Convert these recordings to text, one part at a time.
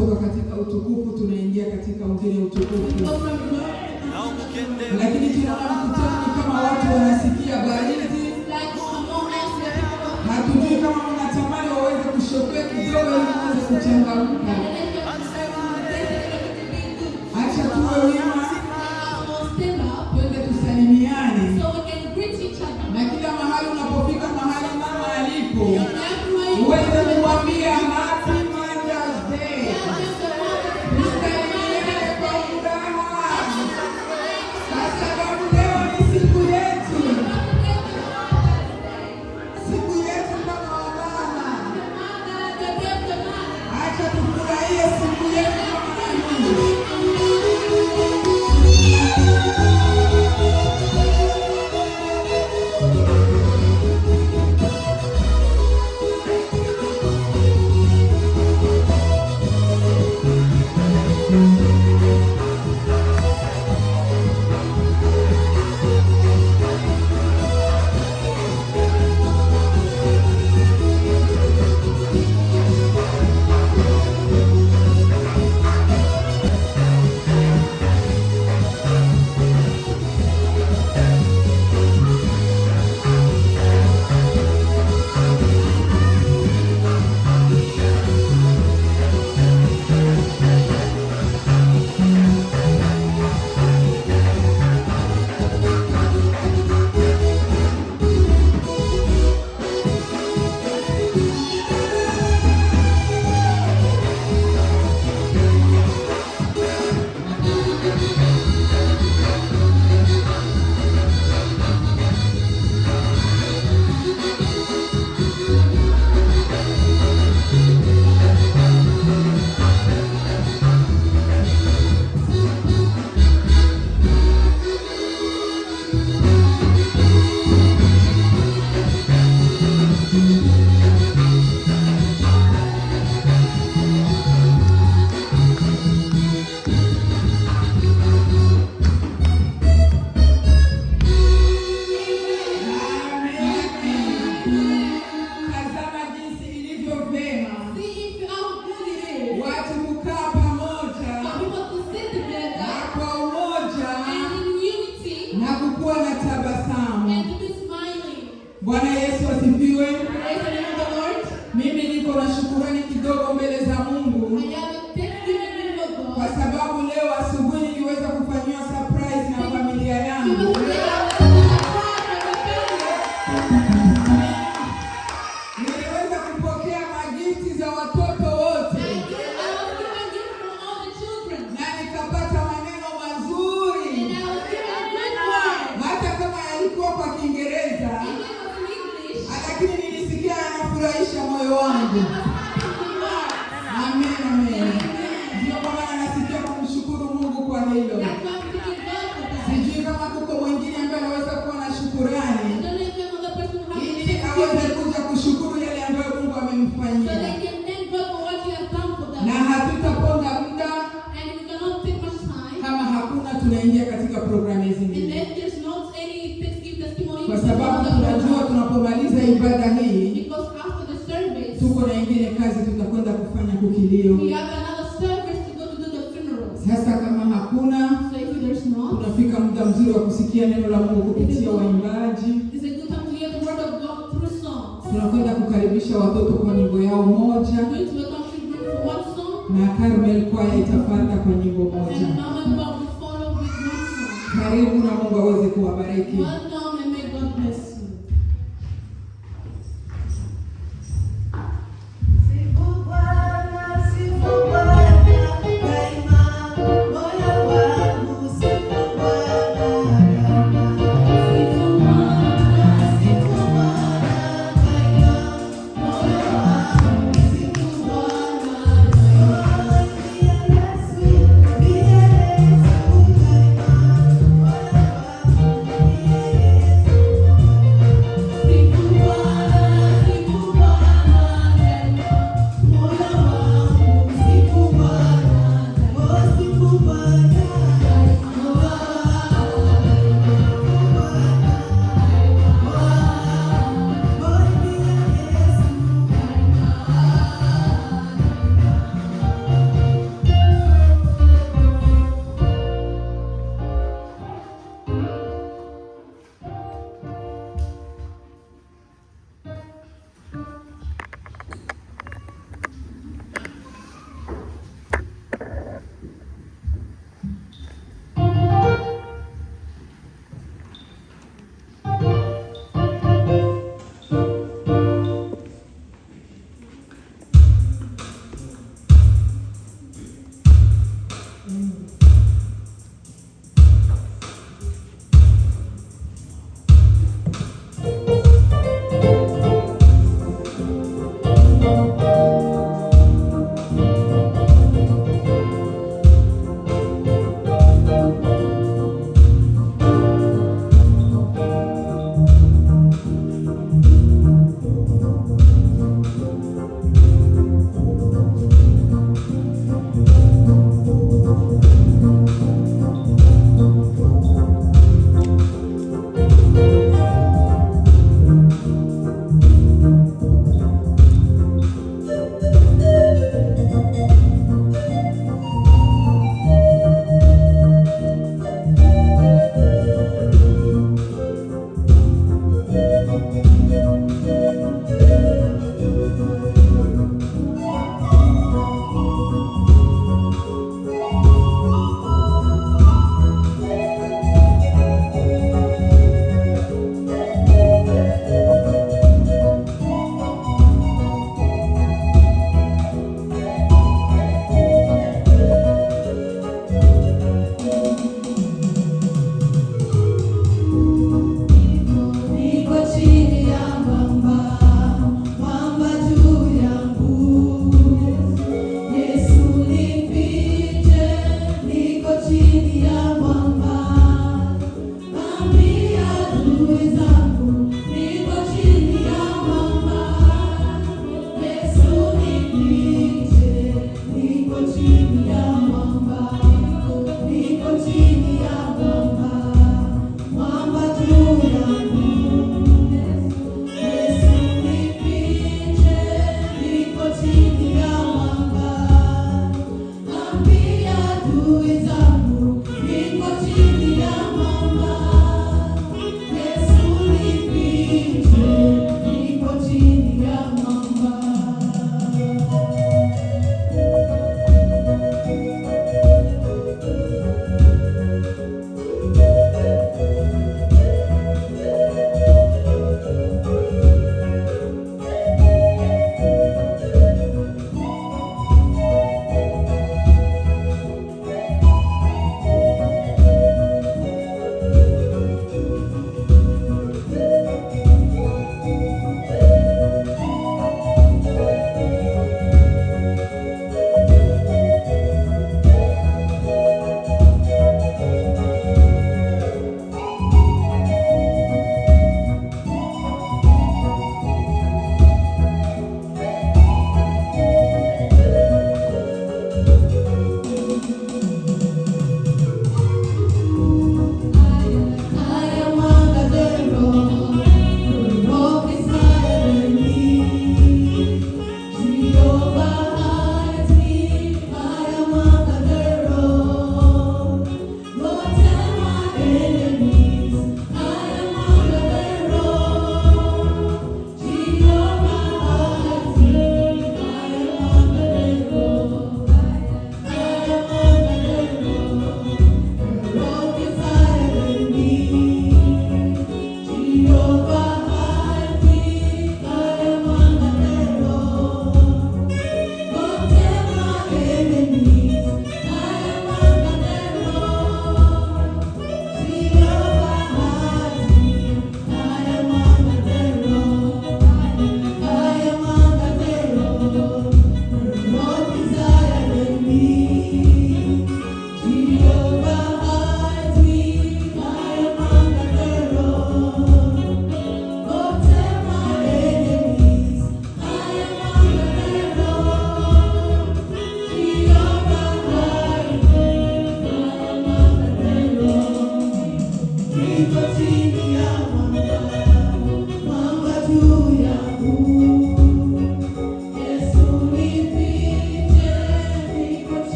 tunatoka katika utukufu tunaingia katika mwingine utukufu. Lakini tunaona mkutano kama watu wanasikia baridi. Hatujui kama wanatamani waweze kushopea kidogo ili waweze kuchangamka. Acha tuwe wima, twende tusalimiane. Na kila mahali unapofika mahali mama alipo, uweze kumwambia Happy Mother's Day. Tusalimiane kwa furaha. Kwa sababu leo ni siku yetu. Siku yetu kama wamama. Acha tufurahie siku yetu kama Mungu. Bwana Yesu asifiwe. Mimi niko na shukrani kidogo mbele za Mungu kwa sababu leo asubuhi niliweza kufanywa surprise na familia yangu. Niliweza kupokea magifti za watoto wote na nikapata maneno mazuri hata kama yalikuwa kwa Kiingereza, lakini nilisikia yanafurahisha moyo wangu. Amen, amen. Ndio maana nasikia kumshukuru Mungu kwa hilo. Sijui kama kuko mwingine ambaye anaweza kuwa na shukrani ili aweze kuja kushukuru yale ambayo Mungu amemfanyia. Na hatutaponda muda kama hakuna tunaingia katika programu zingine. Kwa sababu tunajua tunapomaliza ibada hii tuko na ingine kazi tutakwenda kufanya kukilio. Sasa kama hakuna, tunafika muda mzuri wa kusikia neno la Mungu kupitia waimbaji. Tunakwenda kukaribisha watoto kwa nyimbo yao moja, na Carmel kwaya itafuata kwa nyimbo moja. Karibu na Mungu aweze kuwabariki.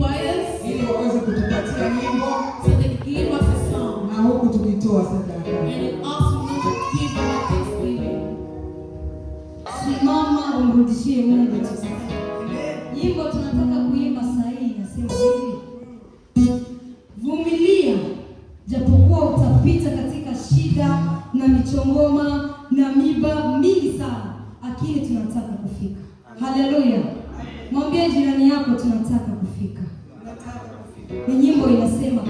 choirs, ili waweze kutupatia nyimbo, so they give us a song, na huku tukitoa sadaka. and it also to give our thanksgiving. Simama umrudishie Mungu tu. Nyimbo tunataka kuimba saa hii inasema hivi: vumilia japokuwa utapita katika shida na michongoma na miba mingi sana, lakini tunataka kufika. Haleluya! Mwambie jirani yako tunataka kufika. Ni nyimbo inasema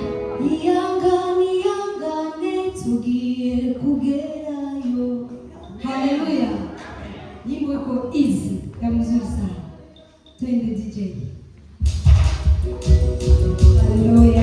yangane tugiye kugerayo. Haleluya! Nyimbo iko easy na mzuri sana. Twende DJ. Haleluya.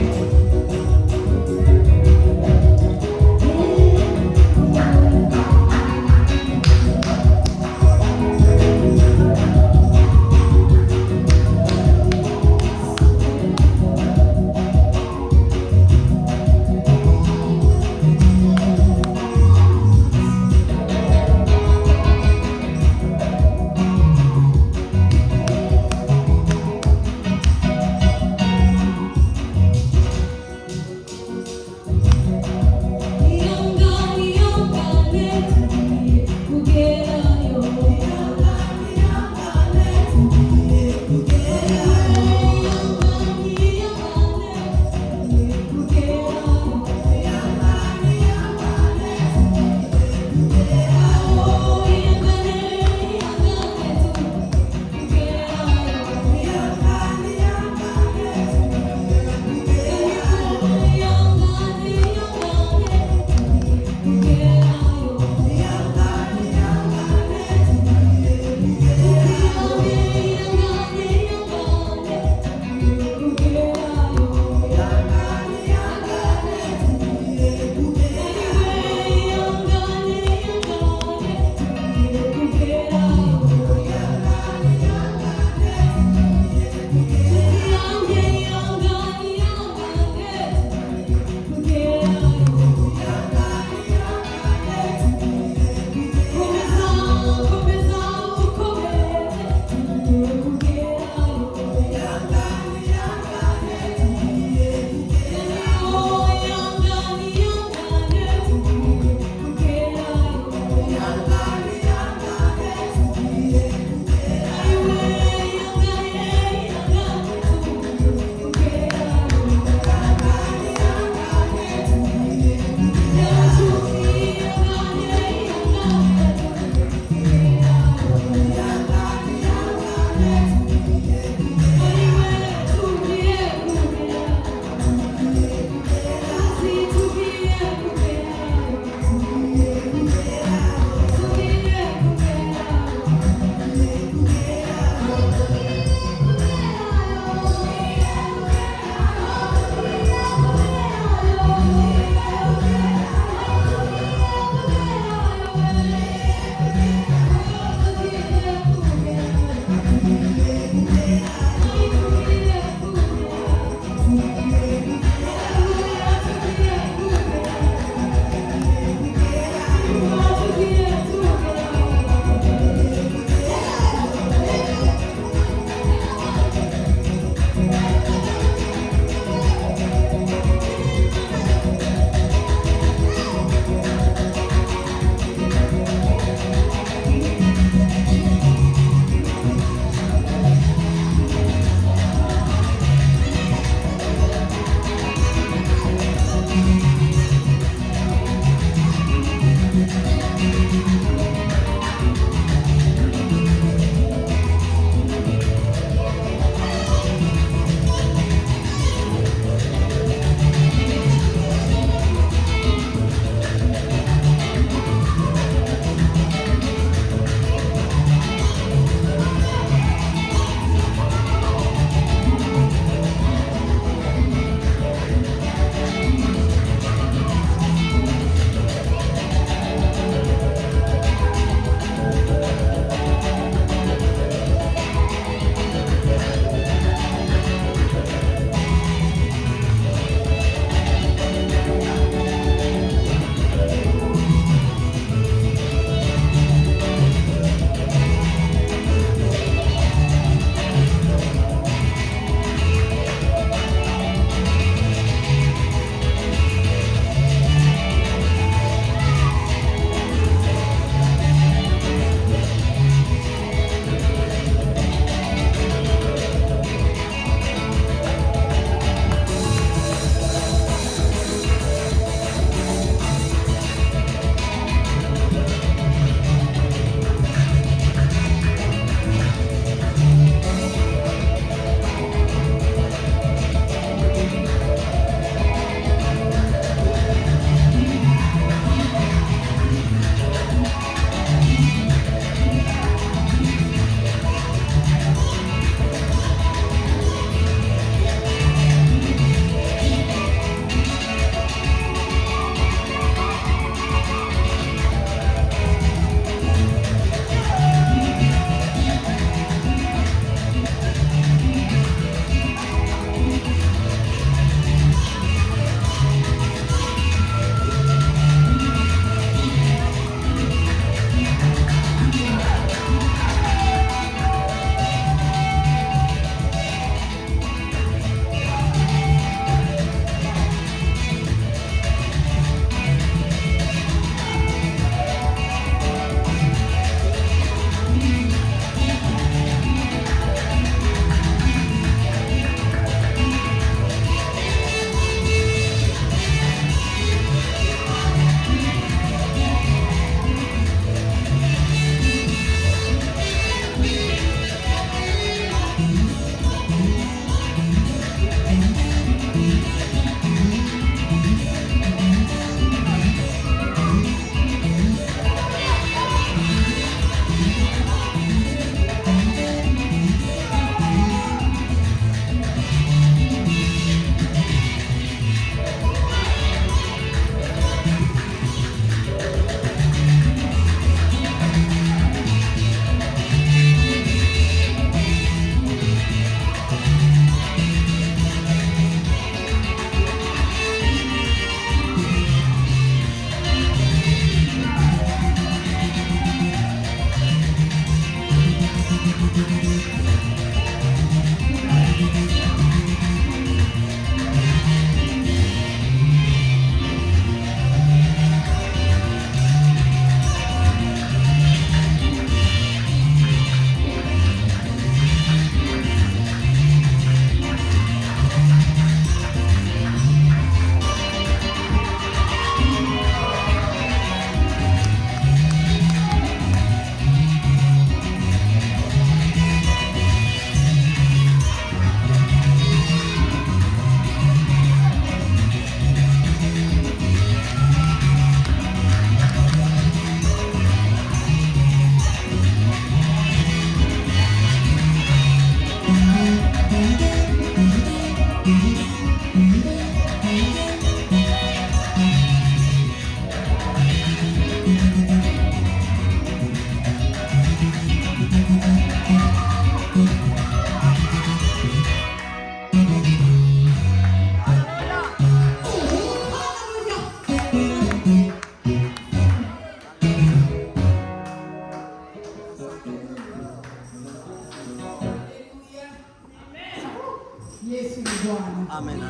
Amen.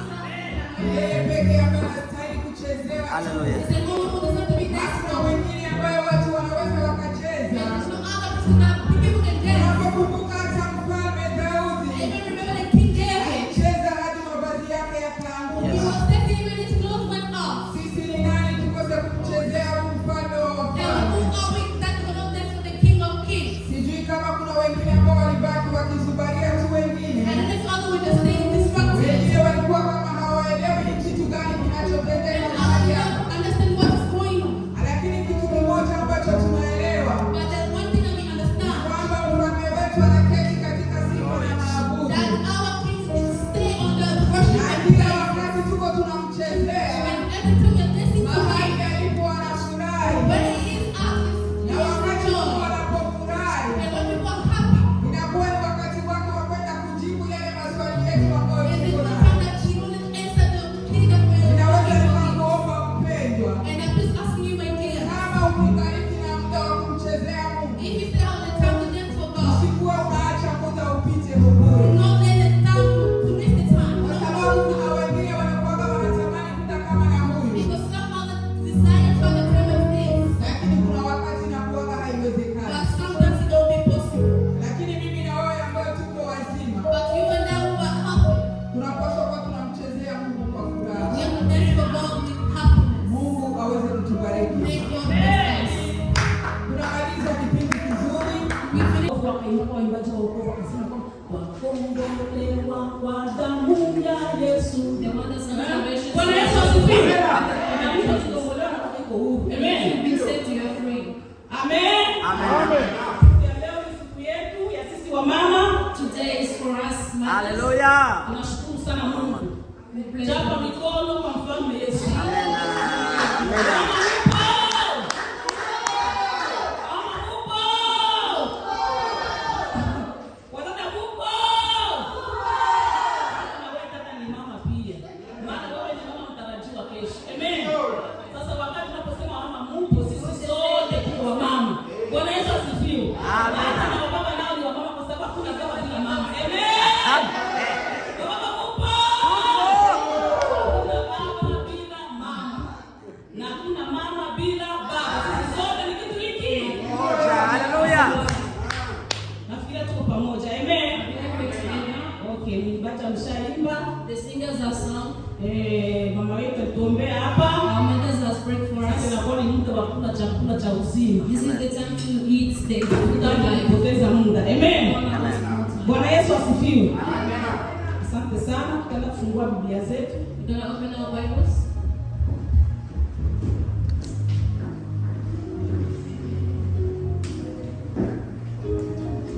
Yeye pekee anastahili kuchezewa. Hallelujah. Hakuna wengine ambao watu wanaweza wakacheza. Unapokumbuka hata mfalme Daudi alicheza hadi mavazi yake yakaanguka. Sisi ni nani tukose kumchezea mfalme wa wafalme? Sijui kama kuna wengine ambao walibaki wakisubaria tu wengine. Wengine walikuwa kama hawaelewi ni kitu gani kinachotendeka mahali hapa. Lakini kitu kimoja ambacho tunaelewa kwamba mfalme wetu anaketi katika sifa na maabudu. Na kila wakati tuko tunamchezea mahali alipo anafurahi. Na wakati Mungu anapofurahi inakuwa ni wakati wake wa kwenda kujibu yale maswali yetu ambayo tuko nayo. Ninaweza nikakuomba mpendwa, kama ukibariki na muda wa kumchezea Mungu, usikuwa unaacha muda upite bure. Kwa sababu kuna wengine wanakuwa wanatamani muda kama na huyu, lakini kuna wakati inakuwa haiwezekani. Lakini mimi na wewe ambao tuko wazima tunapaswa kuwa tunamchezea Mungu kwa furaha. Mungu aweze kutubariki. Tunamaliza kipindi kizuri. Waimbaji wa wokovu wakasema kwamba wakombolewa kwa damu ya Yesu. Bwana Yesu asifiwe. Amen. Amen. Amen. Leo ni siku yetu ya sisi wa mama. Today is for us, mothers. Hallelujah. Tunashukuru sana Mungu. We bless Chapa God. mikono kwa mfalme Yesu. Amen. The singers have sung. Mama wetu tuombea hapa. Our mothers have prayed for us. Inakuwa ni muda wa kula chakula cha uzima. This is the time to eat the food of life. Tutapoteza muda. Amen. Bwana Yesu asifiwe. Amen. Asante sana. Tutaenda kufungua Biblia zetu. We're going to open our Bibles.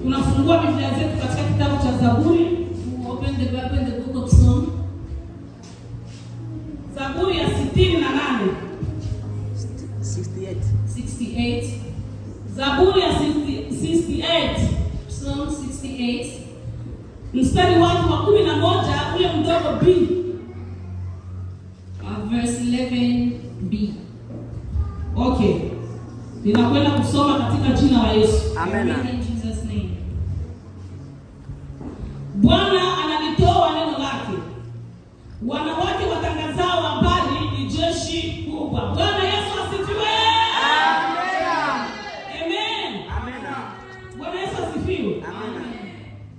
Tunafungua Biblia zetu katika kitabu cha Zaburi. We'll open the Bible in the book of Psalm. Zaburi ya 68. 68. Zaburi ya 68. Psalm 68. Mstari wake wa 11 ule mdogo B. Verse 11b. Okay. Ninakwenda kusoma katika jina la Yesu. Amen. In Jesus' name. Bwana analitoa neno lake. Wanawake watangazao habari ni jeshi kubwa. Bwana Yesu asifiwe. Amen. Amen. Amen. Bwana Yesu asifiwe. Amen.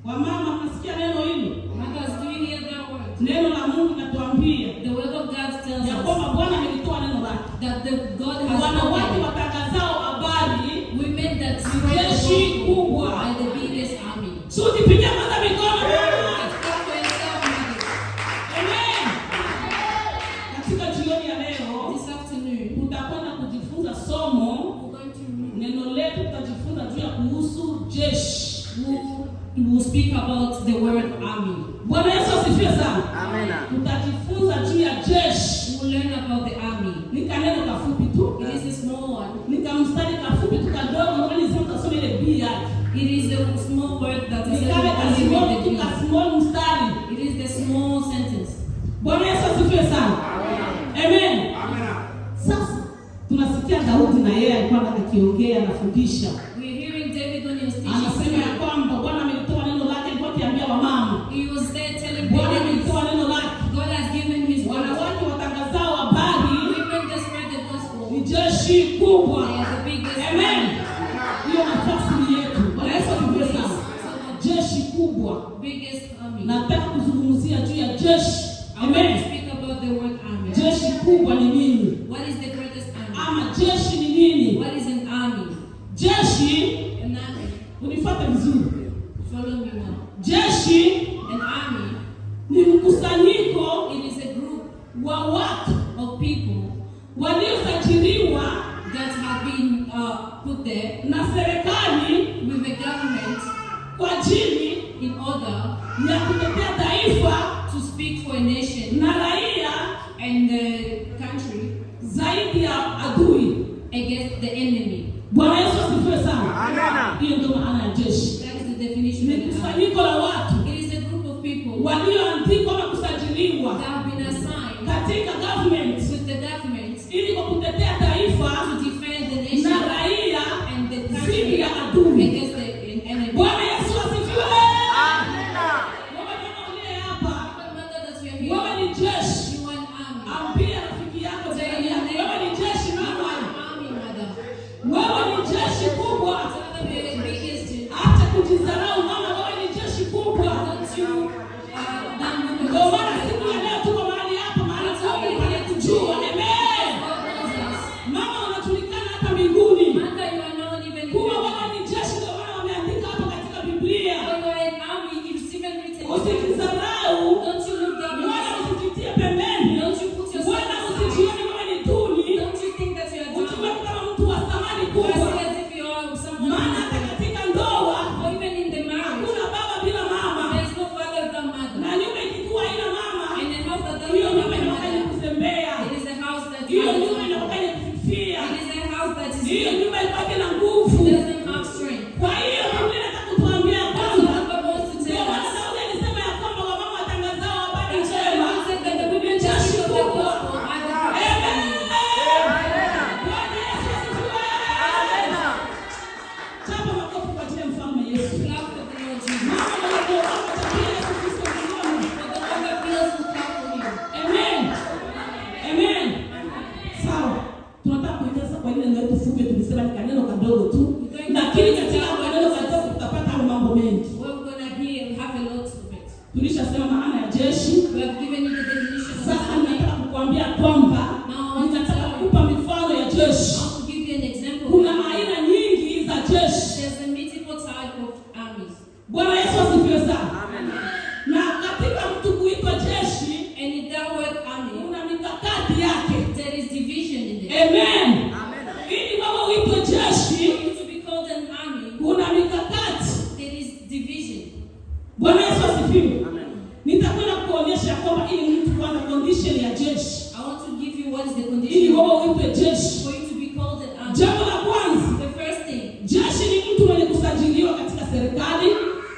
Wamama mnasikia neno hilo? Mothers, do you hear that word? Neno la Mungu linatuambia The word of God tells ya us kwamba Bwana amelitoa neno lake. that the God has Wanawake spoken. watangazao habari Women that ni spread the jeshi gospel kubwa. are the biggest army. So jipigia kwanza mikono. Let's clap for yourself, mothers. Amen. Katika jioni ya leo This afternoon, tutakwenda kujifunza somo. we're going to Neno letu tutajifunza juu ya kuhusu jeshi. we'll speak about the word army. Bwana Yesu asifiwe sana. Amen. Tutajifunza juu ya jeshi. We'll learn about the army. Nika neno kafupi tu. It is a small one. Nika mstari kafupi tu kadogo, wani sema tasoma ile B yake. It is a small word that is Nikale only with kasimoni the tu B. kasimoni mstari. It is the small sentence. Bwana Yesu asifiwe sana. Amen. Sasa tunasikia Daudi na yeye alikuwa akiongea anafundisha. We're hearing David on his Anasema teaching. ya kwamba Bwana amelitoa neno lake, alikuwa akiambia wamama. He was there telling Bwana David, amelitoa neno lake. God Unifuate vizuri. Follow me now. Jeshi, An army, ni mkusanyiko it is a group wa watu of people waliosajiliwa that have been put there na serikali with the government kwa ajili in order ya kutetea taifa to speak for a nation na raia and the country zaidi ya adui. against the enemy. Bwana Yesu asifiwe sana. Amina. Hiyo ndio maana ya jeshi. That is the definition Ni of the army. kusanyiko la watu It is a group of people walioandikwa na kusajiliwa that have been assigned katika government with the government ili kwa kutetea taifa to defend the na nation raia and the dhidi country ya adui. against the enemy. Bwana Yesu asifiwe. Amina. Wewe mama uliye hapa, What matter that we are here? wewe ni jeshi. You are an army. Ambia rafiki yako jirani yako, wewe ni jeshi You mama. are an army, madam. Wewe ni jeshi kubwa. Tell them you're the biggest. Acha kujidharau mama, wewe ni jeshi kubwa. Don't you Ndio maana siku ya leo tuko mahali hapa, maana Mungu anatujua. Amen. Mama unajulikana hata mbinguni. Mother, you are known even Kuwa wewe ni jeshi, ndio maana wameandika hapa katika Biblia. when you are an army, it's even written. Usijidharau. Don't you look down on Wala yourself. usijitie pembeni. Don't you put yourself Wala aside. usijione wewe ni duni. Don't you think that you are Ujione down. kama mtu wa thamani You kubwa. are as if you are someone Maana hata katika ndoa or even in the marriage. hakuna baba bila mama. There is no father without mother. Na nyumba ikikuwa ina mama, In a house that doesn't hiyo have nyumba a inakuwa mother, kuzembea. it is a house that Hiyo has nyumba no inakuwa mother. kufifia. It is a house that is Hiyo weak. nyumba ipate na nguvu. It doesn't have strength. Kwa hiyo Biblia inataka kutuambia So kwamba the Bible wants to ndio tell maana us Daudi alisema ya kwamba wamama watangazao habari that njema. God said that the women just of the gospel are the first Amen. family. Bwana Yesu asifiwe. Chapa makofi kwa ajili ya mfalme Yesu. Clap for the Lord Jesus. Mama na watu wako watakia Yesu Kristo mbinguni. For the one that feels to clap for him. Amen. Amen. Sawa. Tunataka kuongeza kwa ile ndio tufuke, tulisema ni kaneno kadogo tu. Lakini katika kaneno kadogo tutapata mambo mengi. What we're going to hear, we have a lot of it. Tulishasema maana ya jeshi. We have given you the definition of the Sasa army. nataka kukuambia kwamba nitataka kukupa mifano ya I jeshi. want to give you an example. Kuna aina nyingi za jeshi. There's a multiple type of armies. Bwana Yesu asifiwe sana. Amen. Na katika mtu kuitwa jeshi, And in that word army, kuna mikakati yake. there is division in it. Amen. Amen. Ili wewe uitwe jeshi, For you to be called an army, kuna mikakati. there is division. Bwana Yesu asifiwe. Amen. Nitakwenda kuonyesha kwamba ili mtu kwanza condition ya jeshi. I want to give you what is the Ili condition wewe uitwe jeshi. for you to be called an army. Jambo la kwanza, The first thing, jeshi ni mtu mwenye kusajiliwa katika serikali.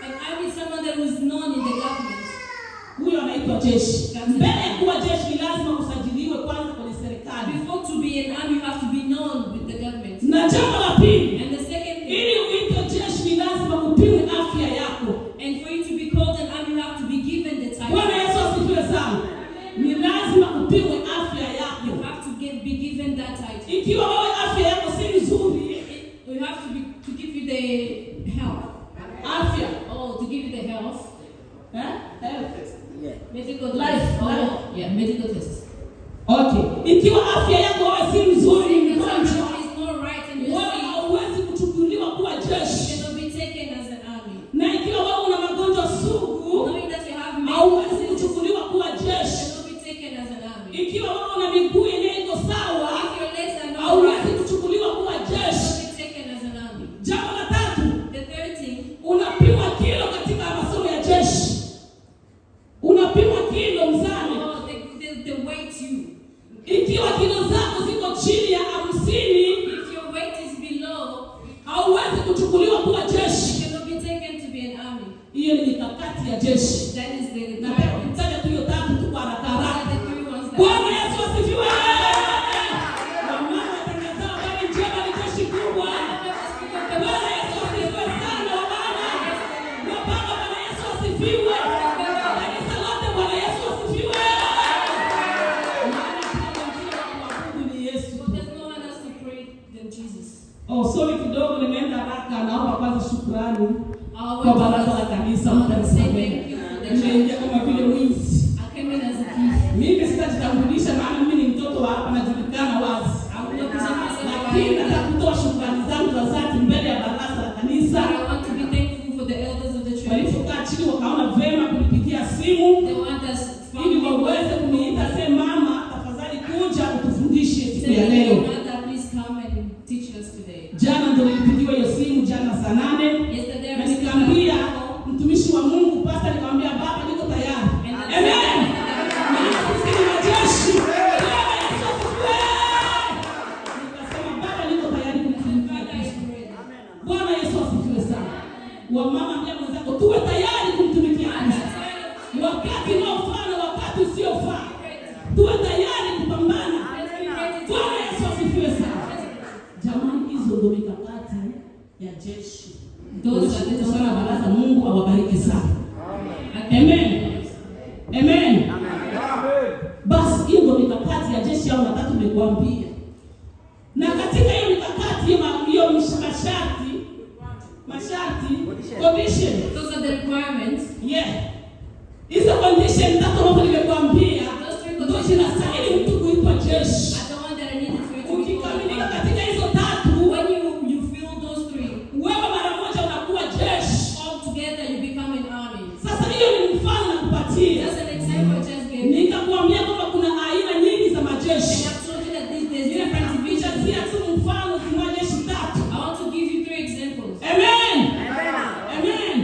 an army is someone that was known in the government. Huyo anaitwa jeshi. Mbele ya kuwa jeshi ni lazima usajiliwe kwanza kwenye serikali. Before to be an army, you have to be known with the government. Na jambo la pili, And the second thing, ili uitwe jeshi ni lazima upimwe afya yako. and for you to be called an army, you have to be given the Bwana title. Yesu asifiwe sana. Ni lazima upimwe afya You yako. have to be given that title. Ikiwa wewe afya yako si nzuri, You have to give you the health. afya To give you the health. health. Yeah. Medical Life, test. life. Yeah, medical test. Okay. Ikiwa afya yako wewe si nzuri, If your mgonjwa, health is not right and you're wewe sick, hauwezi kuchukuliwa kuwa you jeshi. cannot be taken as an army. Na ikiwa wewe una magonjwa sugu, Knowing that you have hauwezi medical diseases, kuchukuliwa kuwa you jeshi. cannot be taken as an army. Ikiwa wewe una miguu yenyewe iko sawa, If your legs are not hauwezi right, kuchukuliwa kuwa you jeshi. cannot be taken as an army. Jambo la tatu, The third thing, unapimwa kilo katika masomo ya jeshi. Unapimwa kilo mzani. the weight you. Ikiwa kilo zako ziko chini ya 50, If your weight is below, hauwezi kuchukuliwa kuwa you jeshi. cannot be taken to be an army. Hiyo ni mikakati ya jeshi. That is the Nataka requirement. kutaja tu hiyo tatu tu kwa haraka Those haraka. are the three ones that. Bwana Yesu asifiwe. Wamama watangazao habari njema ni jeshi kubwa. Bwana Yesu asifiwe sana wamama. Wababa Bwana Yesu asifiwe. Kanisa lote Bwana Yesu asifiwe. Maana kila mwingine wa kuabudu ni Yesu. There's no one else to pray than Jesus. Sorry kidogo nimeenda haraka. Naomba kwanza shukrani Our kwa word baraza was- la kanisa I want to say mtanisamehe. thank you for the church. Nimeingia kama vile mwizi. I came in as a thief. Mimi sitajitambulisha maana mimi ni mtoto wa hapa najulikana wazi. I will not present myself Lakini as a nataka kutoa shukrani zangu za dhati mbele ya baraza la kanisa but I want to jeshi. Nikasema Baba, niko tayari kumtumikia Kristo. Bwana Yesu asifiwe sana. Wamama, ambia mwenzako tuwe tayari kumtumikia Kristo. Wakati unaofaa na wakati usiofaa. Tuwe tayari kupambana. Bwana Yesu asifiwe sana. Jamani, hizo ndio mikakati ya jeshi. Ndio sana baraza. Mungu awabariki sana. Amen. Amen. Basi hiyo ndio mikakati ya jeshi au nataka nimekuambia. Na katika hiyo mikakati hiyo masharti condition. Those are the requirements. Yeah. Hizo condition tatu nimekuambia. Ndio zinastahili mtu kuitwa jeshi. I don't want that I need to be Ukikamilika katika hizo tatu, when you feel those three, wewe mara moja unakuwa jeshi. all together you become an army. Sasa hiyo ni mfano nakupatia. Just an example I just gave you. Nikakwambia kwamba kuna aina nyingi za And majeshi. I've told you that there's different divisions. Nitakupatia tu mfano kwa jeshi tatu. I want to give you 3 examples. Amen. Amen.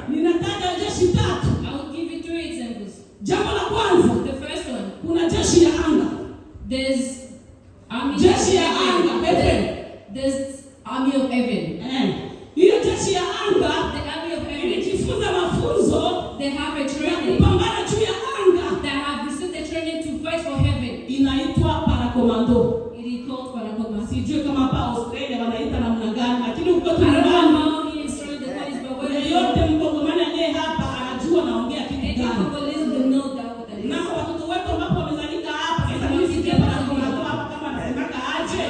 Ninataja jeshi tatu. I will give you 3 examples. Jambo la kwanza, The first one, kuna jeshi ya anga. there's army Jeshi ya anga, heaven. There's army of heaven. Hiyo jeshi ya anga The army of heaven, ilijifunza mafunzo they have a ya training. kupambana juu ya anga. They have received the training to fight for heaven. Inaitwa parakomando. It is called Parakomando. Sijui kama hapa Australia wanaita namna gani, lakini huko I don't know tunaona how in Australia the call is, but where yeyote mkongomani aliye hapa anajua naongea kitu any gani. Congolese will know that what that Na is. watoto wetu ambapo wamezalika hapa, sasa mimi sije parakomando hapa kama nasemaka aje.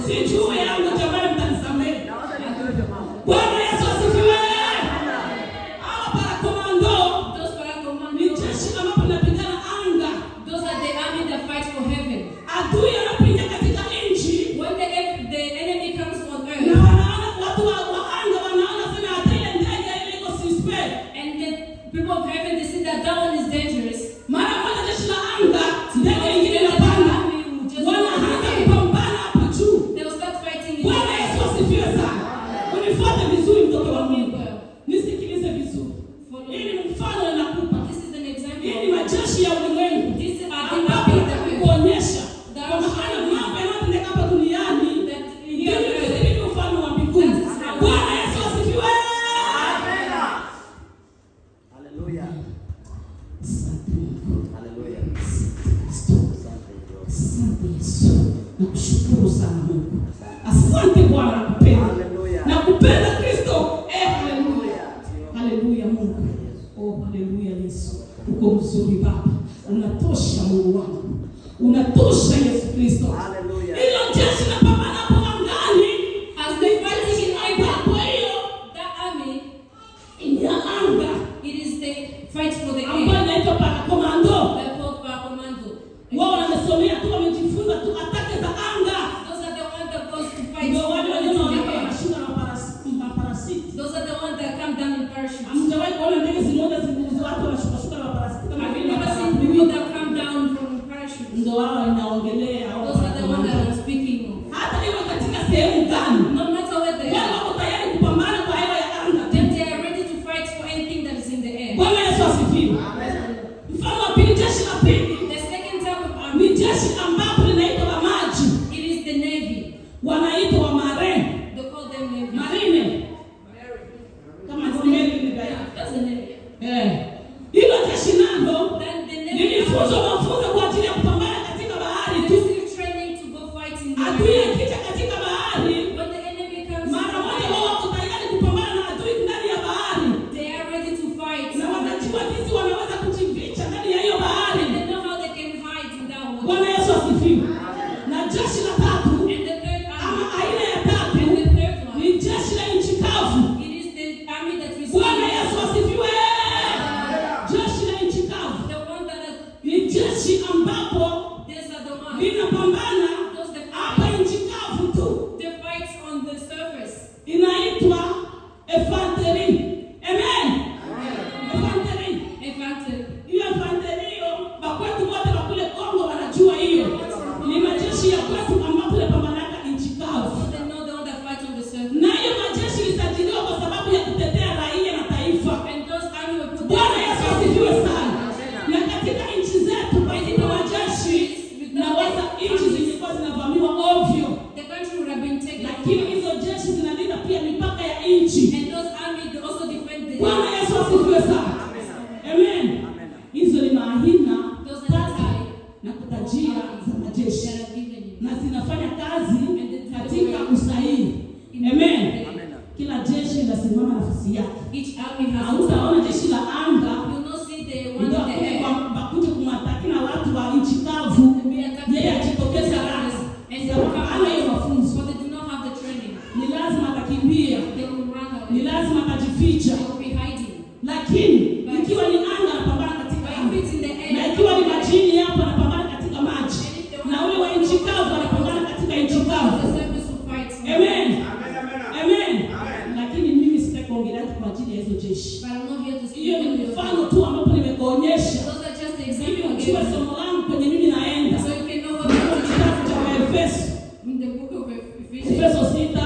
Sijui yangu jamani, mtanisamehe. Bwana Yesu asifiwe. Hawa parakomando Those ni Parakomando, jeshi ambapo linapigana anga. those are the army that fight for heaven. Adui anapoingia katika nchi When the enemy comes on na earth, wanaona watu wa anga wanaona sana hata ile ndege ile iko suspect. and the people of heaven, they see that that one is dangerous, Mara moja jeshi la anga ndege ingine inapanda. army will just Wanaanza kupambana hapo juu. they will start fighting in Bwana the Yesu asifiwe sana. Unifuate vizuri mtoto wa Mungu. Nisikilize vizuri. Hii ni mfano ninakupa. This is an Hii ni example. majeshi ya ulimwengu. These are the Ambapo army that will kuonyesha kwamba haya mambo yanayotendeka hapa duniani ndio ni mfano wa mbinguni. Bwana Yesu asifiwe. Hallelujah. Asante Mungu. Hallelujah. Asante Yesu. Nakushukuru sana Mungu. Asante Bwana, nakupenda. Hallelujah. Nakupenda Kristo. Haleluya. Haleluya Mungu. Oh, haleluya Yesu. Uko mzuri Baba. Unatosha Mungu wangu. Unatosha Yesu Kristo. Hallelujah. Hilo jeshi napambana hapo angani. as they fighting in heaven. Kwa hiyo That army, ya anga it is the fight for the air. ambayo inaitwa parakomando. They're called Parakomando. Wao wanasomea tu, wamejifunza tu atake za anga. Those are the ones that goes to fight Ndio wale in wenyewe the wanaenda air. wanashuka na maparasiti. Those are the ones that come down in parachutes. Hamjawahi kuona ndege zimoja zilizo watu wanashuka na maparasiti kama Have you vile never seen people that come down from parachutes? ndio wao inaongelea au Those are the ones that I'm speaking of. hata iwe katika sehemu gani. No matter where they Wao are, wako tayari kupambana kwa hewa ya anga. they are ready to fight for anything that is in the air. Bwana Yesu asifiwe. Mfano wa pili, jeshi la pili The second type of ni army, jeshi ambapo linaitwa la maji. it is the navy. Wanaitwa wa marine. They call them navy. Marine. Kama ni meli ni gani? That's the navy. Hilo jeshi nalo Then the navy lilifunzwa mafunzo kwa ajili ya kupambana katika bahari tu. receive training to go fight in the Adui air. akija katika bahari, When the enemy comes, mara moja wao wako tayari kupambana na adui ndani ya bahari, they are ready to fight. na wanajua jinsi wanaweza kujificha ndani ya hiyo bahari. And they know how they can hide in that water. Bwana Yesu asifiwe. kijeshi na zinafanya kazi katika usahihi. Amen. Kila jeshi linasimama nafasi yake. Hautaona jeshi la anga bakuje kumwataki na watu wa nchi kavu, yeye ajitokeza rasi. Ana hiyo mafunzo. Ni lazima atakimbia, ni lazima atajificha. Lakini ikiwa ni anga anapambana katika anga, na ikiwa ni majini hapa anapambana katika maji, na ule wa nchi kavu anapambana katika nchi kavu. Amen. Amen. Lakini mimi sitaki kuongelea kwa ajili ya hizo jeshi. Hiyo ni mfano tu ambapo nimekuonyesha ili ujue somo langu kwenye mimi naenda. Kitabu cha Efeso. Efeso 6.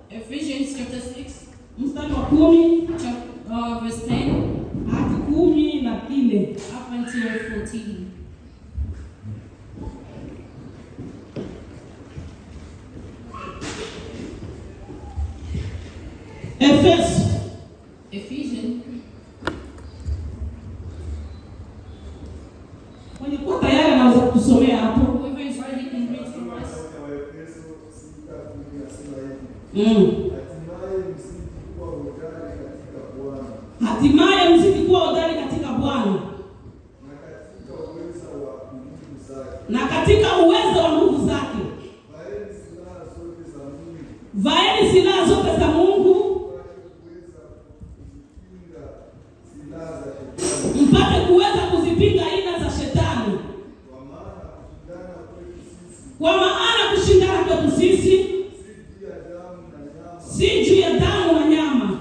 Ephesians chapter 6. Mstari wa 10. Verse 10. Hadi 14. Up until 14. Ephesians. Mwenye kwa tayari anaweza kutusomea hapo. Whoever is ready can read for us. Hatimaye mzidi kuwa hodari katika Bwana na katika uwezo wa nguvu zake. Vaeni silaha zote za Mungu mpate kuweza kuzipinga hila za shetani. Kwa maana kushindana kwetu sisi si juu ya damu na nyama,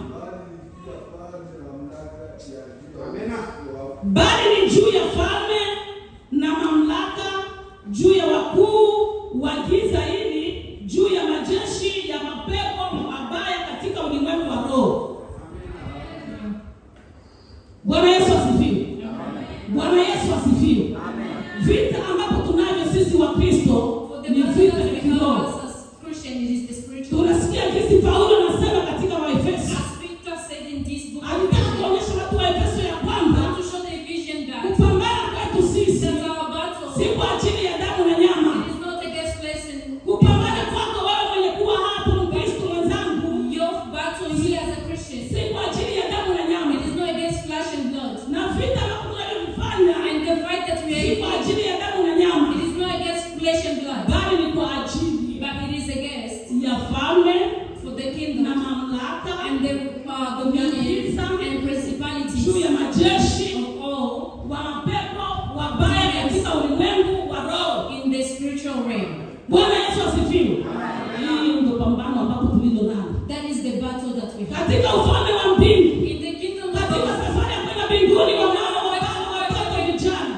bali ni juu ya falme na mamlaka, juu ya wakuu wa giza hili, juu ya majeshi ya mapepo mabaya katika ulimwengu wa roho. Bwana Yesu asifiwe. Bwana Yesu asifiwe. Vita ambapo tunavyo sisi wa Kristo ni vita ya kiroho. Tunasikia jinsi Paulo anasema katika Waefeso. Alitaka kuonyesha watu wa Efeso ya kwamba kupambana kwetu sisi si kwa ajili ya damu na nyama. Kupambana kwako wewe mwenye kuwa hapo Mkristo mwenzangu si kwa ajili ya damu na nyama. Na vita ambapo tunayofanya si kwa ajili ya damu na nyama, bali ni kwa ajili ya falme na mamlaka juu ya majeshi wa mapepo wabaya katika ulimwengu wa roho. Bwana Yesu asifiwe. Hii ndio pambano ambapo tulilo nalo katika ufalme wa mbingu, katika safari ya kwenda mbinguni. Watoto vijana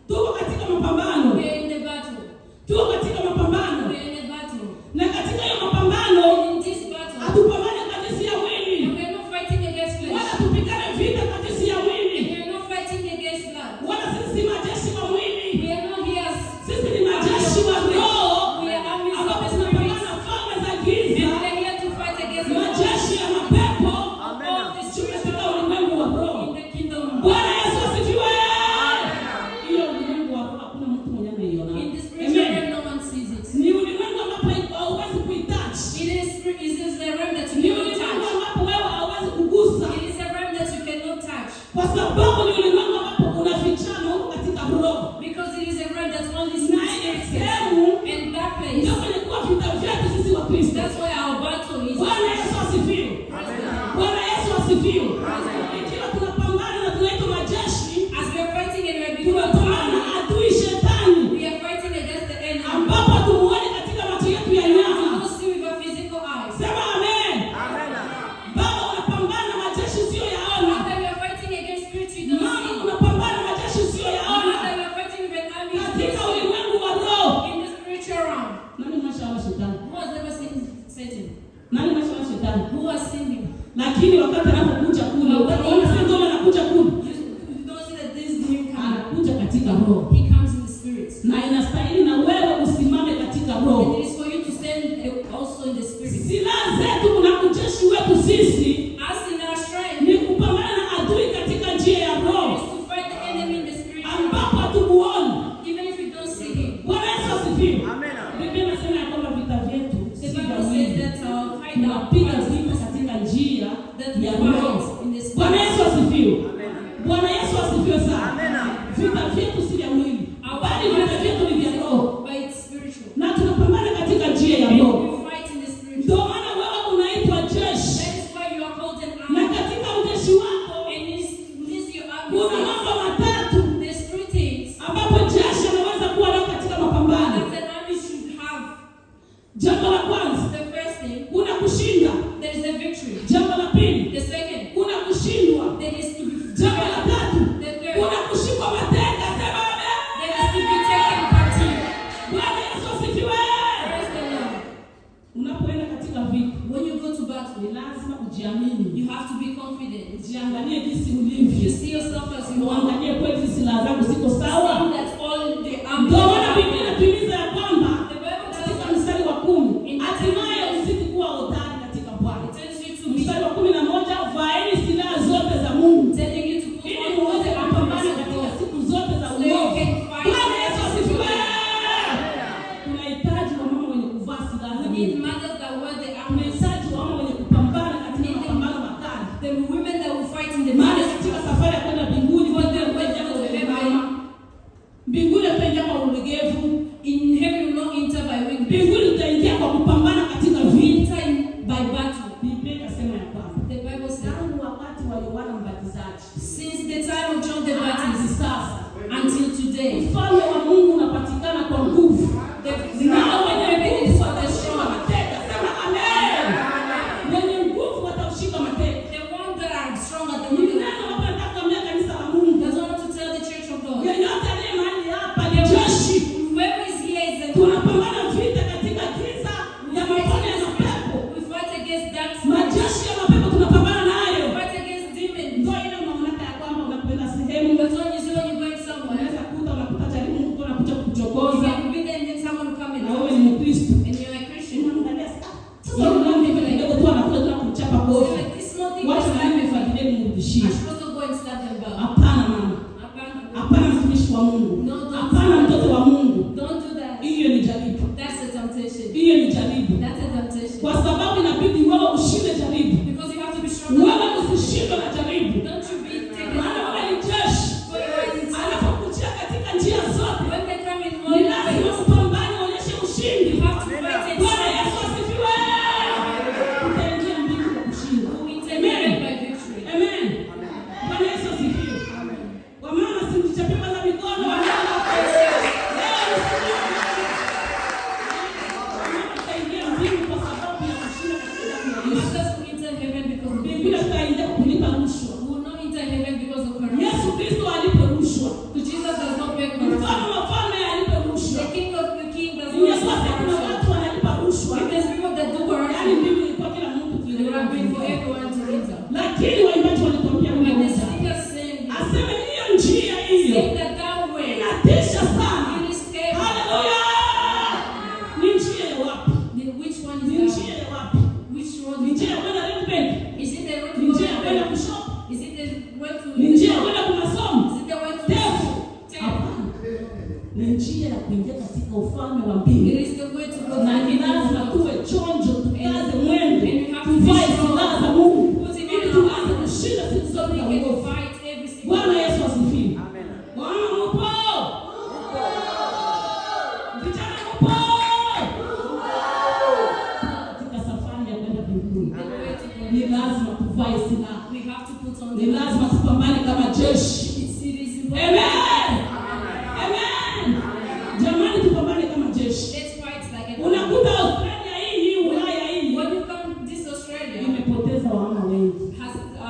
tuko katika mapambano, tuko katika mapambano, na katika hiyo mapambano hatupambane kwa jinsi ya mwili, wala tupigane vita kwa jinsi ya mwili, wala sisi si majeshi wa mwili, sisi ni majeshi wa roho, ambapo tunapambana na falme za giza, majeshi ya mapepo katika ulimwengu wa roho. Bwana Yesu asifiwe. Hiyo ulimwengu wa roho hakuna mtu mwenye anaiona. Ni ulimwengu ambapo hauwezi kuitouch. Ni ulimwengu ambapo wewe hauwezi kugusa, kwa sababu ni ulimwengu ambapo unafichana huko katika roho. Ndio kulikuwa vita vyetu sisi wa Kristo. Bwana Yesu asifiwe. Bwana Yesu asifiwe. Ikiwa tunapambana na tunaitwa majeshi, tunapambana na adui shetani, ambapo tumuone katika macho yetu ya nyama. Sema amen. Baba, unapambana na majeshi usiyoyaona. Mama, unapambana na majeshi usiyoyaona katika ulimwengu wa roho. Nani mnashauri shetani? Nani mnashauri shetani? Lakini wakati anapokuja kule, unaona sio ndio anakuja kule. Anakuja katika roho. Na inastahili na wewe usimame katika roho. Silaha zetu na ujeshi wetu sisi ni kupambana na adui katika njia ya roho, ambapo hatukuona. Bwana Yesu vita, When you go to battle, ni lazima ujiamini. you have to be confident. Jiangalie jinsi You ulivyo. see yourself as you are. Uangalie kweli silaha zako ziko sawa. Seeing that all the Ndio maana army. Biblia inatuhimiza ya kwamba The Bible tells katika us, mstari wa 10, hatimaye uzidi kuwa hodari katika Bwana. it tells you to be, Mstari wa 11, vaeni silaha zote za Mungu telling you to put ili on all muweze the kupambana armor of katika God. siku zote za So you uovu. can fight. Bwana Yesu asifiwe. Tunahitaji wamama wenye kuvaa silaha za We need Mungu. mothers that wear the armor. Tunahitaji wamama wenye kupambana katika mapambano makali. The women that will fight in the Maana marriage. katika safari ya kwenda mbinguni, For them, Bwana when jambo they la go to mama. Mbinguni utaingia kwa ulegevu. In heaven, you will not enter by weakness. Mbinguni utaingia kwa kupambana katika You vita. enter by battle. Biblia inasema ya kwamba The Bible says, tangu wakati wa Yohana Mbatizaji since the time of John the hadi Baptist sasa until today, ufalme wa Mungu unapatikana kwa nguvu. the Nao wenye heaven is nguvu for the wataushika strong. mateka. Sema amen. Wenye nguvu wataushika mateka. The ones that are strong at the Ni middle. neno hapa nataka kuambia kanisa la Mungu. That's what I want to tell the church of God. Yeyote aliye mahali hapa ni jeshi. Whoever is here is a Tunapambana vita katika giza ya maono ya mapepo. we fight against dark Majeshi ya mapepo tunapambana we nayo. fight against demons. Ndio ile mamlaka ya kwamba unakwenda sehemu That's what you see when you're going somewhere. unaweza unakuta jaribu mtu anakuja You kukuchokoza can be there and then someone will come in na wewe ni Mkristo. and you're a Christian. Unaangalia sasa ndio mimi kidogo tu anakuja tu kuchapa So kofi. like this small thing Wacha is na mimi fadhili mrudishie. I'm supposed to go and slap them back. Hapana mama. Hapana mtumishi wa Mungu. Hapana mtoto wa Mungu. Don't do that. Hiyo ni jaribu. That's a temptation. Hiyo ni jaribu. That's a temptation. Kwa sababu inabidi wewe ushinde jaribu. Because you have to be strong. Wewe usishindwe na jaribu. Don't you be taken. Maana wewe ni jeshi. For you are in- Anapokujia katika njia zote. When they come in Ni all lazima ways, upambane uonyeshe ushindi. you have to fight and Bwana Yesu asifiwe. Utaingia mbingu kwa kushinda. we take it by victory. Amen. Bwana Yesu asifiwe. Wamama simjichape kwanza mikono. Wamama utaingia mbingu kwa sababu ya kushinda katika You Yesu. just will enter heaven because of Biblia victory. itaingia kulipa rushwa. We will not enter heaven because of corruption. Yesu Kristo alipo rushwa. So Jesus does not pay corruption. Mfalme wa falme alipo rushwa. The king of the king does not Ingekuwa pay kuna corruption. watu wanalipa rushwa. If there's people that do Yaani corruption, mbingu ilikuwa kila mtu they would kielewa have been for mbingu. everyone to enter. Lakini waimbaji walituambia But the mmoja. singer saying, Aseme hiyo njia hiyo. saying that that way, Inatisha sana. it is scary. Haleluya! Ni njia ya wapi? Which one Ni is njia that? ya wapi? Which Ni road is njia ya that? kwenda Red Bank? Is it the road Ni to njia ya kwenda go? kushoto? Is it the way to Ni njia ya kwenda kwa masomo? Is it the way to Ndefu? Take. Hapana. Ni njia ya kuingia katika ufalme wa It mbingu. is the way to go to Na the ni lazima kingdom. tuwe chonjo, tukaze mwendo, And you have to be tuvae strong. silaha za Mungu Put it ili in tuanze our kushinda siku so zote we za can uovu. fight every single Bwana day. Yesu asifiwe. Amen. Bwana mupo? Vijana mupo? Katika safari ya kwenda mbinguni The way to go. ni lazima tuvae silaha. We have to put on Ni lazima tupambane kama jeshi. It is Amen. important. Amen. Jamani tupambane kama jeshi. Let's fight like a Unakuta Australia hii, Ulaya hii when you come this Australia imepoteza wamama wengi.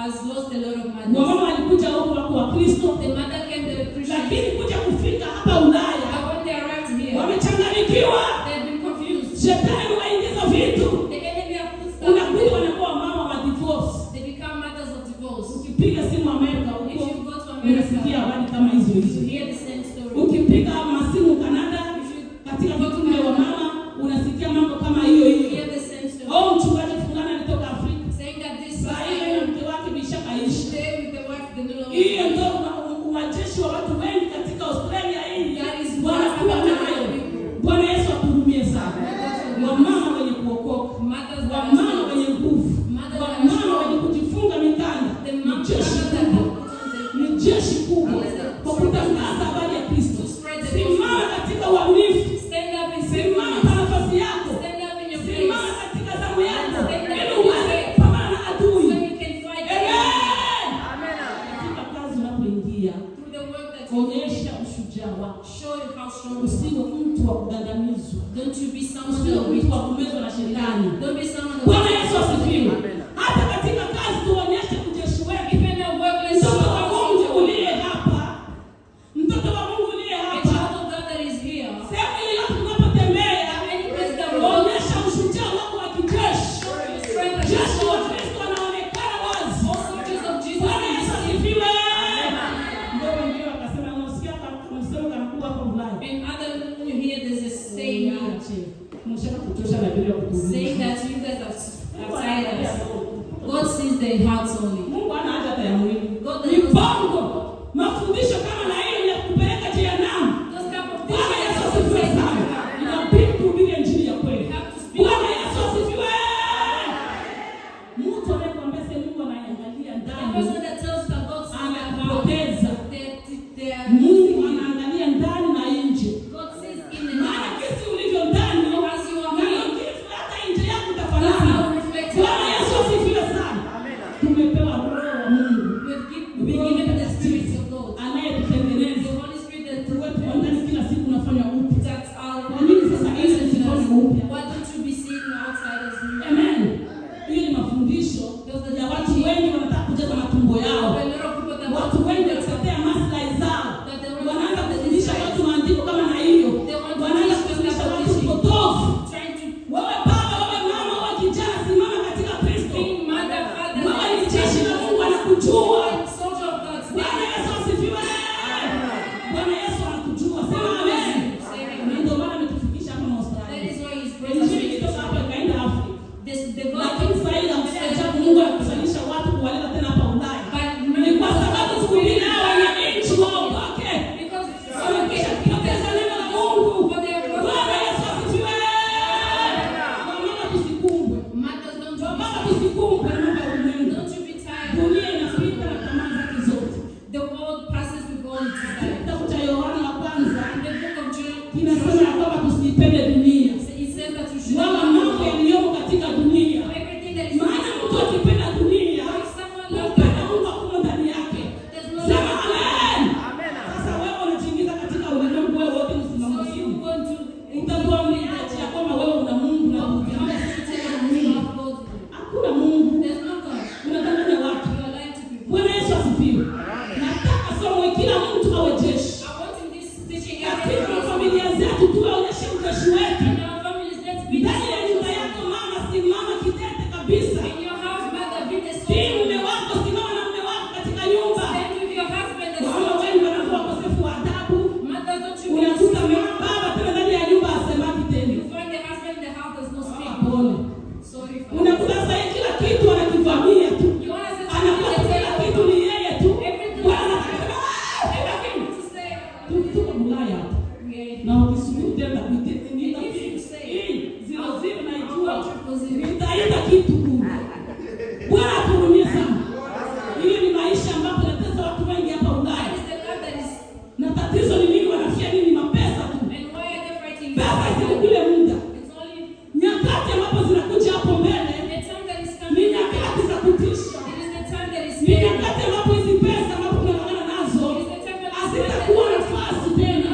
has lost a lot of money. Wamama walikuja huku wako wa Kristo, The mother came the Christian, lakini kuja kufika hapa Ulaya but when they arrived here, wamechanganyikiwa. they've been confused. Shetani waingiza vitu. The enemy have put stuff. Unakuta wanakuwa mama wa divorce. They become mothers of divorce. Ukipiga simu Amerika If huko you go to America, unasikia habari kama hizo you hizo. hear the same story. Ukipiga masimu Canada katika vitume wa mama unasikia mambo kama hiyo You hiyo. hear the same story. Au mchungaji fulani alitoka Afrika. Saying that this Sasa hiyo na mke wake bishakaishi. stay with the wife, the no longer. Hiyo ndio wajeshi wa watu wengi katika Australia hii. That is Wanakuwa nayo. Bwana Yesu atuhurumie sana. Wamama wenye kuokoka. Mothers that are Wamama strong. wenye nguvu. Mothers that are Wamama strong. wenye kujifunga mikanda. The Ni mothers jeshi that have kubwa. put on the Ni jeshi kubwa kwa kutangaza habari ya Kristo. Simama katika uaminifu. stand up and Simama kwa nafasi yako. stand up in your Simama place katika zamu yako. Stand up Ili in your uweze faith. kupambana na so adui. you can fight Amen. Katika kazi unapoingia, through the work that you onyesha ushujaa wako. show you how strong you Usiwe mtu wa kugandamizwa. are. Don't you be someone Usiwe that mtu wa kumezwa na shetani. don't be someone that Bwana Yesu asifiwe. Hata katika kazi tuonyeshe ujeshi wetu. even a workless Mtoto wa child Mungu uliye hapa. Mtoto wa Mungu uliye a hapa. child of God that is here Sehemu yoyote tunapotembea, any place that we go onyesha ushujaa wako wa kijeshi. show at hearts only. Mungu hana haja hata ya mwili. God Ni bongo. Mafundisho kama na hiyo ya kupeleka jehanamu. Bwana Yesu asifiwe sana. Inabidi tuhubiri injili ya kweli. Bwana Yesu asifiwe. Mtu anayekwambia sema Mungu anaangalia ndani. Anapoteza. Mungu anaangalia ndani na nje. Maana kisi ulivyo ndani, hata nje yako utafanana. Bwana Yesu asifiwe sana. Tumepewa roho wa Mungu. Anayetutengeneza. Wewe ndani kila siku unafanya upya. Kwa nini sasa hizo zifanye upya? Amen. Hiyo ni mafundisho ya watu wengi wanataka kujaza matumbo yao. Watu wengi wanatetea maslahi zao. Wanaanza kufundisha watu maandiko kama na hiyo. Wanaanza kufundisha watu potofu. Wewe baba, wewe mama, wewe kijana, simama katika Kristo. Wewe ni jeshi la Mungu, anakujua. Bwana Yesu asifiwe. Bwana Yesu anakujua. Sema amen. Ndio maana ametufikisha hapa Australia. Injili kutoka hapa ikaenda Afrika. Lakini sasa hivi mstaajabu Mungu anakusanyisha watu kuwaleta tena hapa Ulaya. Ni kwa sababu kuhubiri hao wananchi waokoke. Wamekisha kupokea neno la Mungu. Bwana Yesu asifiwe. Mama tusikumbwe. Baba tusikumbwe na mambo ya ulimwengu. Dunia inapita na tamaa zake zote. Kitabu cha Yohana wa kwanza kinasema kwamba tusipende dunia wala mambo yaliyomo katika dunia. Maana mtu akipenda dunia, upenda Mungu hakumo ndani yake. Sema amen. Sasa wewe unajiingiza katika ulimwengu, wewe wote msimamo huu. Utatuambiaje ya kwamba wewe una Mungu na unatembea hakuna Mungu? Unadanganya watu. Bwana Yesu asifiwe. Nataka somo kila mtu awe jeshi. Katika familia zetu tuonyeshe ujeshi wetu. Ndani ya nyumba yako mama, simama kidete kabisa. Mume wako simama na mume wako katika nyumba. Wao wengi wanakuwa wakosefu wa adabu. Unakuta baba tena ndani ya nyumba asemaki tena. Pole. Unakuta sasa kila kitu anakivamia tu. Anakuwa kila kitu ni yeye tu. Bwana tuko Ulaya hapa. Na ukisubiri tena kuitengeneza zero na ijua nitaenda kitu kuu. Bwana atuhurumie sana. Hiyo ni maisha ambapo yanatesa watu wengi hapa Ulaya. Na tatizo ni nini? Wanafia nini? Mapesa tu. Pesa zikule muda. Nyakati ambapo zinakuja hapo mbele ni nyakati za kutisha. Ni nyakati ambapo hizi pesa ambapo tunangana nazo hazitakuwa nafasi tena.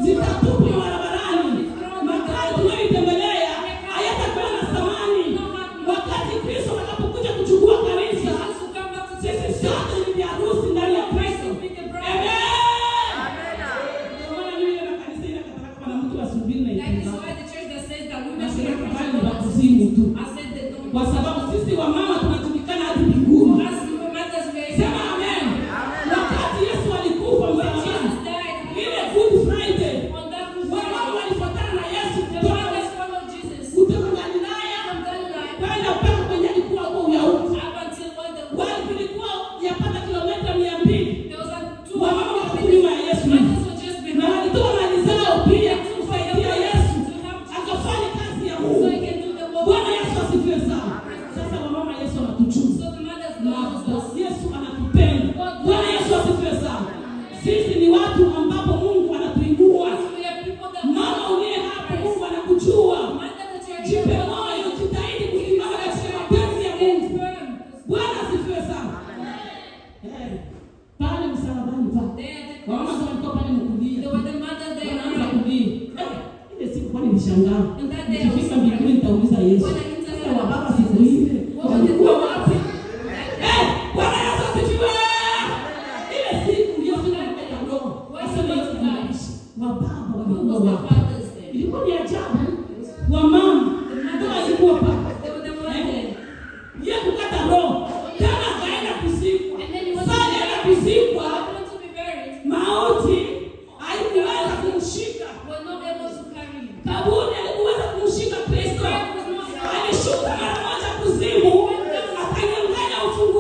Zitatupwa barabarani. Magari tunayoitembelea hayatakuwa na thamani. Wakati Kristo atakapokuja kuchukua kanisa, sisi sote ni biharusi ndani ya Kristo. Amen. Ndio maana mimi na kanisa ile kataka kama mtu asubiri na ikiza. Na kuzimu tu. Kwa sababu sisi wa mama tunatumikana hadi mbinguni. Sema amen. Wakati Yesu alikufa msalabani, ile Good Friday, wao walifuatana na Yesu kutoka Galilaya kwenda mpaka kwenye alikuwa huko Uyahudi. Walikuwa yapata kilomita 200. Wamama wako nyuma ya Yesu. Na walitoa mali zao pia kusaidia Yesu akafanya kazi ya Mungu. Bwana Yesu asifiwe sana. Sasa wamama Yesu anatuchunga. Yesu anatupenda. Bwana Yesu asifiwe sana. Sisi ni watu ambapo Mungu anatuinua. Mama uliye hapo, Mungu anakujua. Jipe moyo, jitahidi kusimama katika mapenzi ya Mungu. Bwana asifiwe sana. Pale msalabani pale. Wamama walikuwa pale mkulia. Wanaanza kulia. Ile siku kwani nishangaa. Nikifika mbinguni nitauliza Yesu. Sasa wa baba siku ile walikuwa wapi? Bwana Yesu asifiwe. Ile siku ndio tunapata roho. Wasema Yesu anaishi. Wa baba walikuwa wapi? Ilikuwa ni ajabu. Wa mama ndio walikuwa pale. Yeye kukata roho. Tena akaenda kuzikwa. Sasa akaenda kuzikwa. Mauti haikuweza kumshika. Kaburi alikuweza kumshika Kristo. Alishuka mara moja kuzimu. Akanyang'anya ufunguo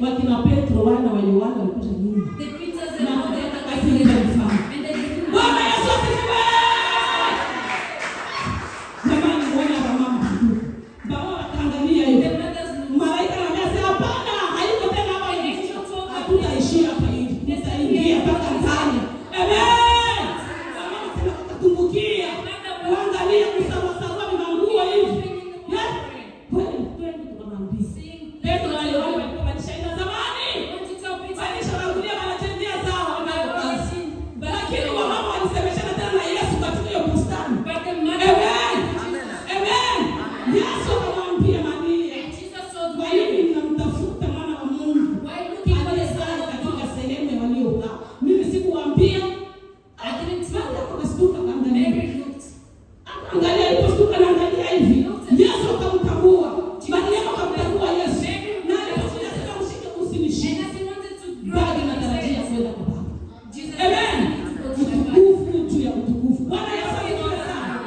wakina Petro wana wa Yohana walikuja nyuma. The Peters and Na all the wakataka other kazi ile mfano. and they didn't Bwana Yesu asifiwe. Jamani muone hapa mama. Baba wakaangalia hivi. the brothers Malaika anasema hapana, haiko tena hapa hivi. Hatutaishia hapa hivi. Tutaingia mpaka ndani. Amen. Mama tena kutumbukia. Kuangalia kusawasawa manguo hivi. Kweli kweli tukamwambia. Petro aliwahi kubadilisha ina zamani. Badilisha manguo wanachendia sawa wanayo kazi. Lakini wamama walisemeshana tena na Yesu katika hiyo bustani. Amen. Amen. Yesu akamwambia Maria, kwa hiyo mnamtafuta mwana wa Mungu. Aliyezaliwa katika sehemu ya waliokaa. Mimi sikuambia. Akastuka kaangalia. Angalia alipostuka na angalia hivi. Yesu akamtambua. Maria akamtambua Yesu. Na alipokuja akamshika usinishike. Bado natarajia kwenda kwa Baba. Amen. Utukufu juu ya utukufu. Bwana Yesu asifiwe sana.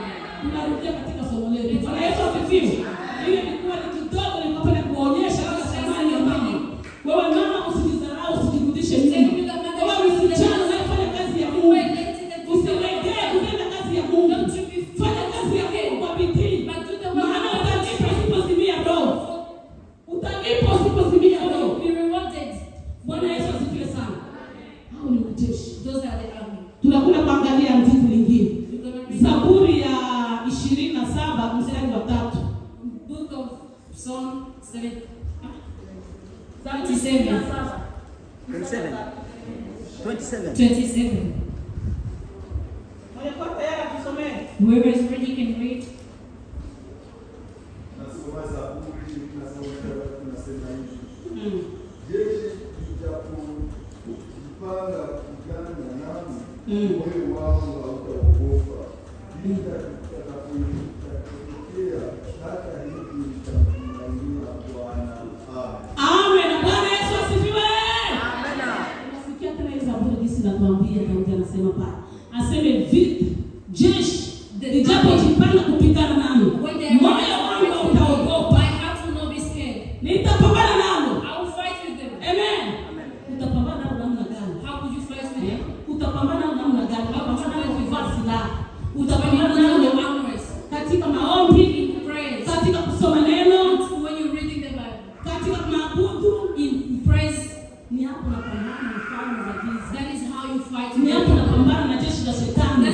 Tunarudia katika somo letu. Bwana Yesu asifiwe. Ile ilikuwa ni kidogo nikapenda kuonyesha kwa thamani ya mama. Wewe mama usijidharau, usijirudishe nyuma. Wewe msichana unafanya kazi ya Mungu. Usilegee kufanya kazi ya Mungu. Fanya kazi ya Mungu kwa bidii. Maana utalipa usipozimia roho. Utalipa usipozimia roho. Bwana Yesu asifiwe sana. Hao ni majeshi. Tunakwenda kuangalia andiko lingine. Zaburi ya 27 mstari wa 3. Book of Psalm 27. 27. Mwenye tayari tusomee. Whoever is ready can read. Nasoma Zaburi nasema hivi. Jeshi litapojipanga kupigana nami, moyo wangu hautaogopa. Vita vitakapotokea, hata hivi nitamtumainia Bwana. Amen. Bwana Yesu asifiwe. Amen. Nasikia tena hizo Zaburi jinsi natuambia Daudi anasema pale. Aseme vita jeshi litapojipanga kupigana nami, moyo wangu hautaogopa. Nitapambana nalo. Amen. Utapambana nalo namna gani? Utapambana nalo namna gani? Utapambana nalo kwa silaha. Utapambana nalo katika maombi, katika kusoma neno, katika maabudu, ni hapo napambana na falme za giza. Ni hapo napambana na jeshi la shetani.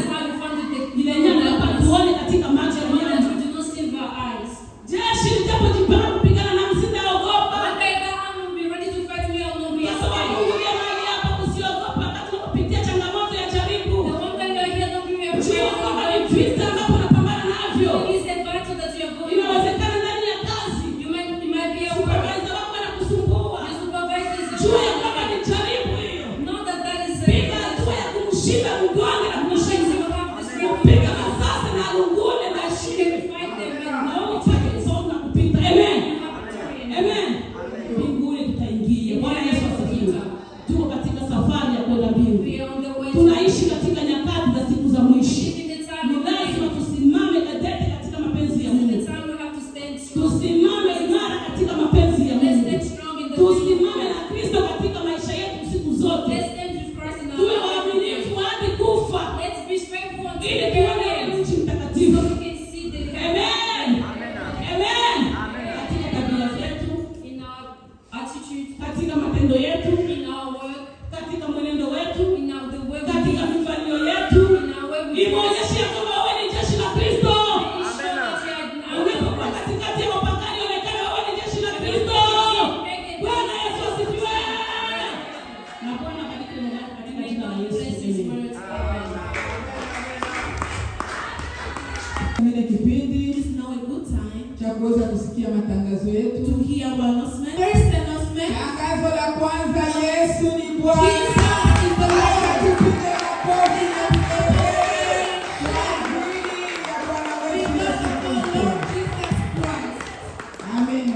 Ile nyama hapa tuone katika macho ya Mungu. Jeshi litapojipanga kupigana na msitaogopa. Kwa sababu Mungu mahali hapa usiogopa wakati unapitia changamoto ya jaribu. Jua kwamba ni vita ambapo unapambana navyo. Inawezekana ndani ya kazi. Supervisor wako anakusumbua. Jua ya kwamba ni jaribu hiyo. Piga hatua ya kumshinda mgonga na kumshinda. Piga masasi na lungune na shime. Na utake kusonga kupita. Amen. Amen. Mbinguni tutaingia. Bwana Yesu asifiwe. Tuko katika safari ya kwenda mbinguni. Tunaishi katika nyakati za siku za mwisho. Ni lazima tusimame kadete katika mapenzi ya Mungu. Tusimame imara katika mapenzi ya Mungu. Tusimame na Kristo katika maisha yetu siku zote. Tuwe waaminifu hadi kufa. Ili tuone nchi mtakatifu. Amen. Amen. Katika tabia zetu, katika matendo yetu, katika mwenendo wetu, katika mifanyio yetu, imeonyesha kwamba wewe ni jeshi la Kristo. Unapokuwa katikati ya wapagani, onekana wewe ni jeshi la Kristo. Bwana Yesu asifiwe. Na Bwana abariki neno lako katika jina la Yesu. Ile kipindi cha kuweza kusikia matangazo yetu. Tangazo la kwanza, Yesu ni Bwana. Tupige makofi na vigelegele kwa ajili ya Bwana wetu Yesu Kristo. Amen.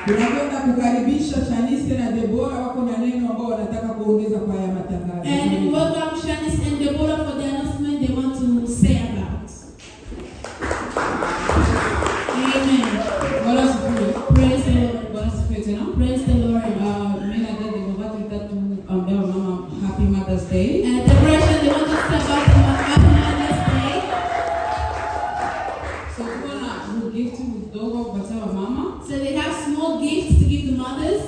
Tunakwenda kukaribisha Shanice na Debora, wako na neno ambao wanataka kuongeza kwa haya matangazo. And welcome Shanice and Deborah for the announcement they want to say about. Amen. Bwana asifiwe. Praise the Lord. Bwana asifiwe tena. Praise have small gifts to give the mothers.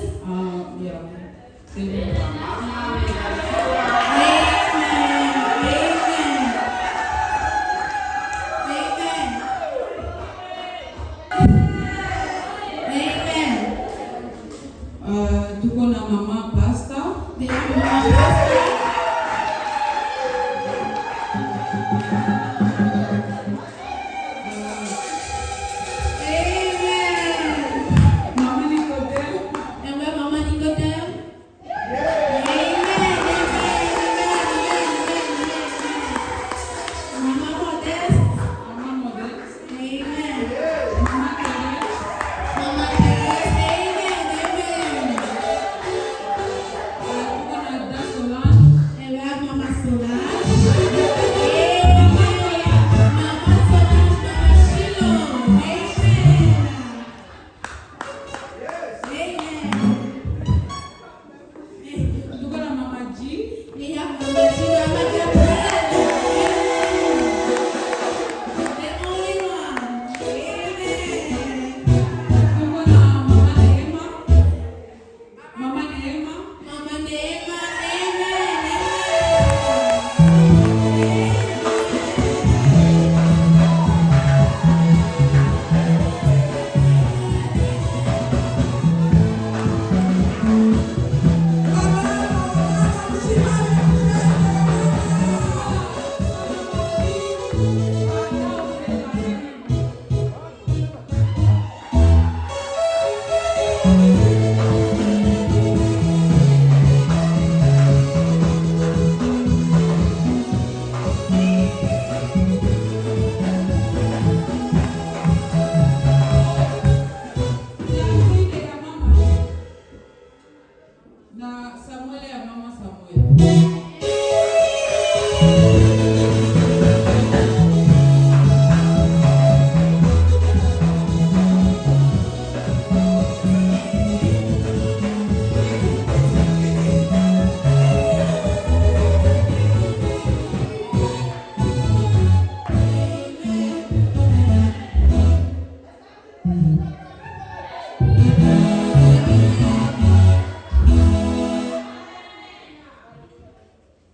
Yeah. Tuko na mama pastor. They have a mama pastor.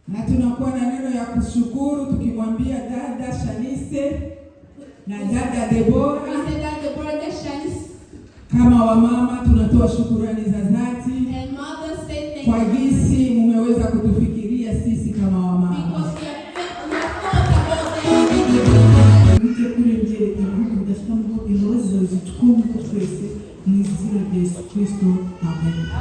Na tunakuwa na neno ya kushukuru tukimwambia dada Shanice na dada Deborah. Kama wamama tunatoa shukurani za dhati kwa jinsi mmeweza kutufikiria sisi kama wamama. Kristo. Amen.